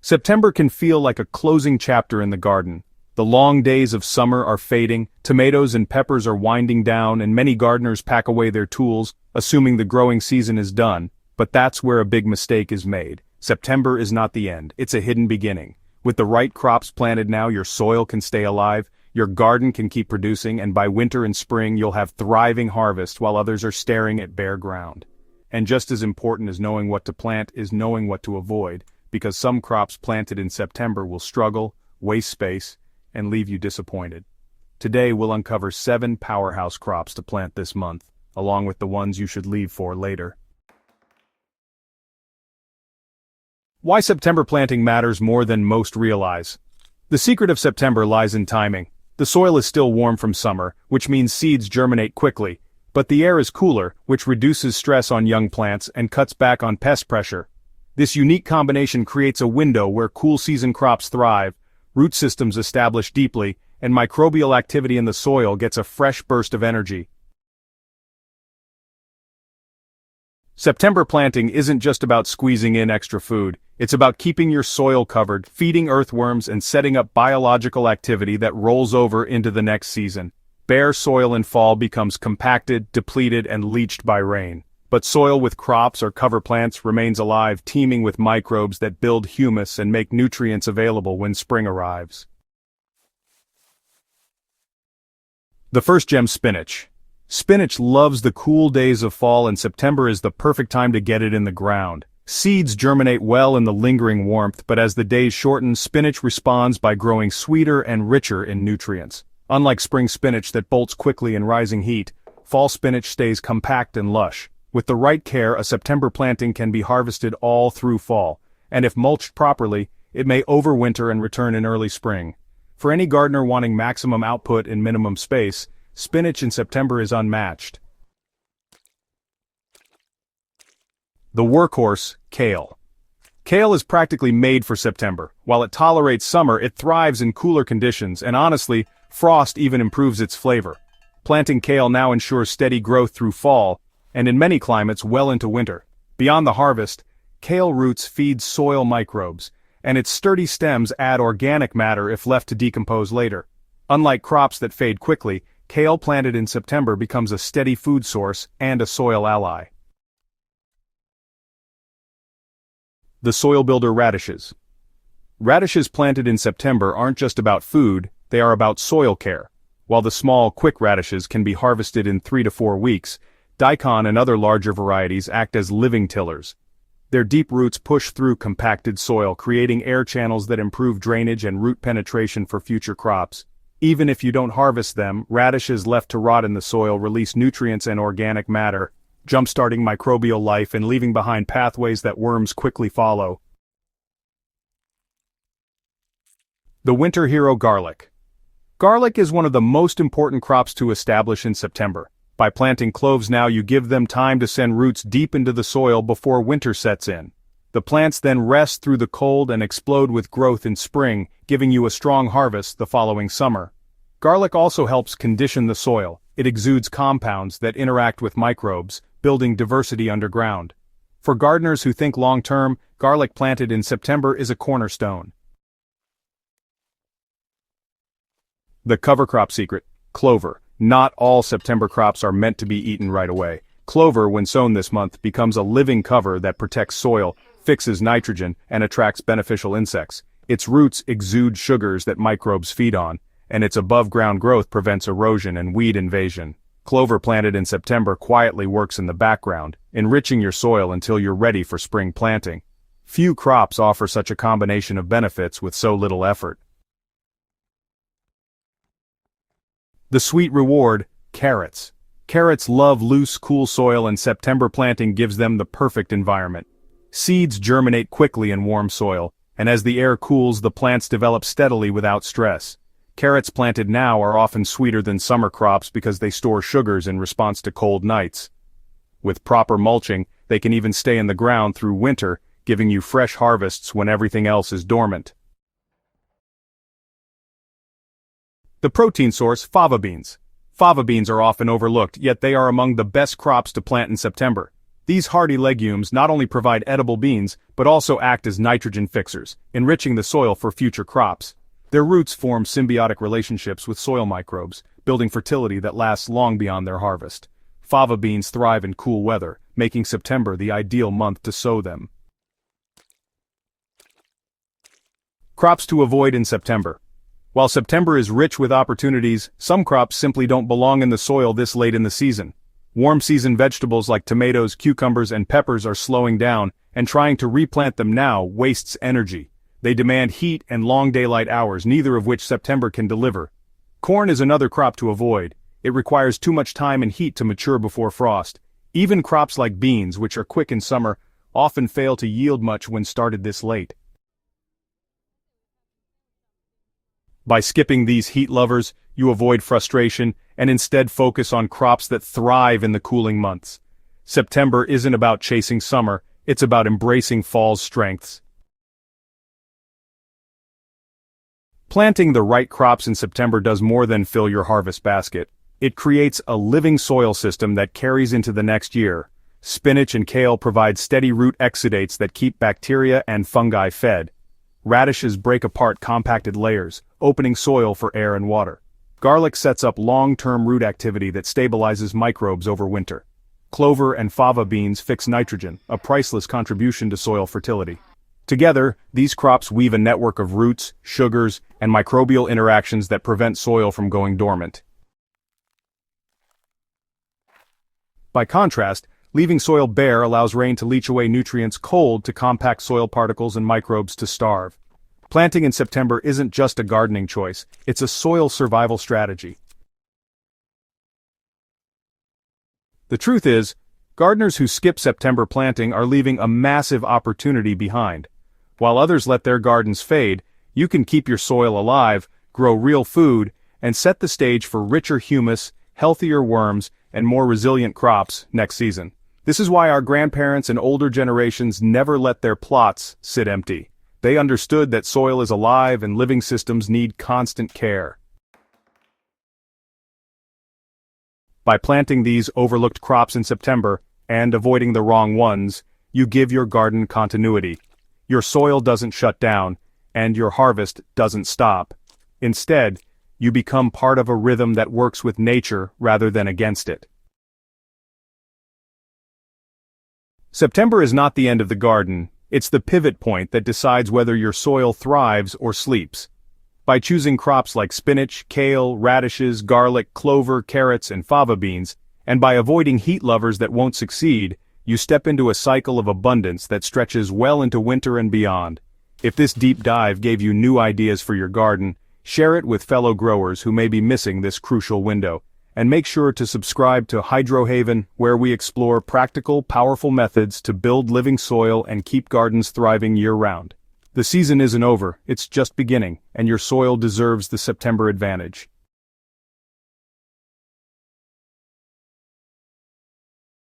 September can feel like a closing chapter in the garden. The long days of summer are fading, tomatoes and peppers are winding down, and many gardeners pack away their tools, assuming the growing season is done. But that's where a big mistake is made. September is not the end, it's a hidden beginning. With the right crops planted now, your soil can stay alive, your garden can keep producing, and by winter and spring you'll have thriving harvests while others are staring at bare ground. And just as important as knowing what to plant is knowing what to avoid, because some crops planted in September will struggle, waste space, and leave you disappointed. Today we'll uncover 7 powerhouse crops to plant this month, along with the ones you should leave for later. Why September planting matters more than most realize. The secret of September lies in timing. The soil is still warm from summer, which means seeds germinate quickly, but the air is cooler, which reduces stress on young plants and cuts back on pest pressure. This unique combination creates a window where cool season crops thrive, root systems establish deeply, and microbial activity in the soil gets a fresh burst of energy. September planting isn't just about squeezing in extra food, it's about keeping your soil covered, feeding earthworms, and setting up biological activity that rolls over into the next season. Bare soil in fall becomes compacted, depleted, and leached by rain. But soil with crops or cover plants remains alive, teeming with microbes that build humus and make nutrients available when spring arrives. The first gem: spinach. Spinach loves the cool days of fall, and September is the perfect time to get it in the ground. Seeds germinate well in the lingering warmth, but as the days shorten, spinach responds by growing sweeter and richer in nutrients. Unlike spring spinach that bolts quickly in rising heat, fall spinach stays compact and lush. With the right care, a September planting can be harvested all through fall, and if mulched properly, it may overwinter and return in early spring. For any gardener wanting maximum output in minimum space, spinach in September is unmatched. The workhorse: kale. Kale is practically made for September. While it tolerates summer, it thrives in cooler conditions, and honestly, frost even improves its flavor. Planting kale now ensures steady growth through fall, and in many climates well into winter. Beyond the harvest, kale roots feed soil microbes, and its sturdy stems add organic matter if left to decompose later. Unlike crops that fade quickly, kale planted in September becomes a steady food source and a soil ally. The soil builder: radishes. Radishes planted in September aren't just about food, they are about soil care. While the small, quick radishes can be harvested in 3 to 4 weeks, daikon and other larger varieties act as living tillers. Their deep roots push through compacted soil, creating air channels that improve drainage and root penetration for future crops. Even if you don't harvest them, radishes left to rot in the soil release nutrients and organic matter, jump-starting microbial life and leaving behind pathways that worms quickly follow. The winter hero: garlic. Garlic is one of the most important crops to establish in September. By planting cloves now, you give them time to send roots deep into the soil before winter sets in. The plants then rest through the cold and explode with growth in spring, giving you a strong harvest the following summer. Garlic also helps condition the soil. It exudes compounds that interact with microbes, building diversity underground. For gardeners who think long-term, garlic planted in September is a cornerstone. The cover crop secret: clover. Not all September crops are meant to be eaten right away. Clover, when sown this month, becomes a living cover that protects soil, fixes nitrogen, and attracts beneficial insects. Its roots exude sugars that microbes feed on, and its above-ground growth prevents erosion and weed invasion. Clover planted in September quietly works in the background, enriching your soil until you're ready for spring planting. Few crops offer such a combination of benefits with so little effort. The sweet reward: carrots. Carrots love loose, cool soil, and September planting gives them the perfect environment. Seeds germinate quickly in warm soil, and as the air cools, the plants develop steadily without stress. Carrots planted now are often sweeter than summer crops because they store sugars in response to cold nights. With proper mulching, they can even stay in the ground through winter, giving you fresh harvests when everything else is dormant. The protein source: fava beans. Fava beans are often overlooked, yet they are among the best crops to plant in September. These hardy legumes not only provide edible beans, but also act as nitrogen fixers, enriching the soil for future crops. Their roots form symbiotic relationships with soil microbes, building fertility that lasts long beyond their harvest. Fava beans thrive in cool weather, making September the ideal month to sow them. Crops to avoid in September. While September is rich with opportunities, some crops simply don't belong in the soil this late in the season. Warm season vegetables like tomatoes, cucumbers, and peppers are slowing down, and trying to replant them now wastes energy. They demand heat and long daylight hours, neither of which September can deliver. Corn is another crop to avoid. It requires too much time and heat to mature before frost. Even crops like beans, which are quick in summer, often fail to yield much when started this late. By skipping these heat lovers, you avoid frustration and instead focus on crops that thrive in the cooling months. September isn't about chasing summer, it's about embracing fall's strengths. Planting the right crops in September does more than fill your harvest basket. It creates a living soil system that carries into the next year. Spinach and kale provide steady root exudates that keep bacteria and fungi fed. Radishes break apart compacted layers, opening soil for air and water. Garlic sets up long-term root activity that stabilizes microbes over winter. Clover and fava beans fix nitrogen, a priceless contribution to soil fertility. Together, these crops weave a network of roots, sugars, and microbial interactions that prevent soil from going dormant. By contrast, leaving soil bare allows rain to leach away nutrients cold to compact soil particles and microbes to starve. Planting in September isn't just a gardening choice, it's a soil survival strategy. The truth is, gardeners who skip September planting are leaving a massive opportunity behind. While others let their gardens fade, you can keep your soil alive, grow real food, and set the stage for richer humus, healthier worms, and more resilient crops next season. This is why our grandparents and older generations never let their plots sit empty. They understood that soil is alive and living systems need constant care. By planting these overlooked crops in September, and avoiding the wrong ones, you give your garden continuity. Your soil doesn't shut down, and your harvest doesn't stop. Instead, you become part of a rhythm that works with nature rather than against it. September is not the end of the garden, it's the pivot point that decides whether your soil thrives or sleeps. By choosing crops like spinach, kale, radishes, garlic, clover, carrots, and fava beans, and by avoiding heat lovers that won't succeed, you step into a cycle of abundance that stretches well into winter and beyond. If this deep dive gave you new ideas for your garden, share it with fellow growers who may be missing this crucial window. And make sure to subscribe to Hydrohaven, where we explore practical, powerful methods to build living soil and keep gardens thriving year-round. The season isn't over, it's just beginning, and your soil deserves the September advantage.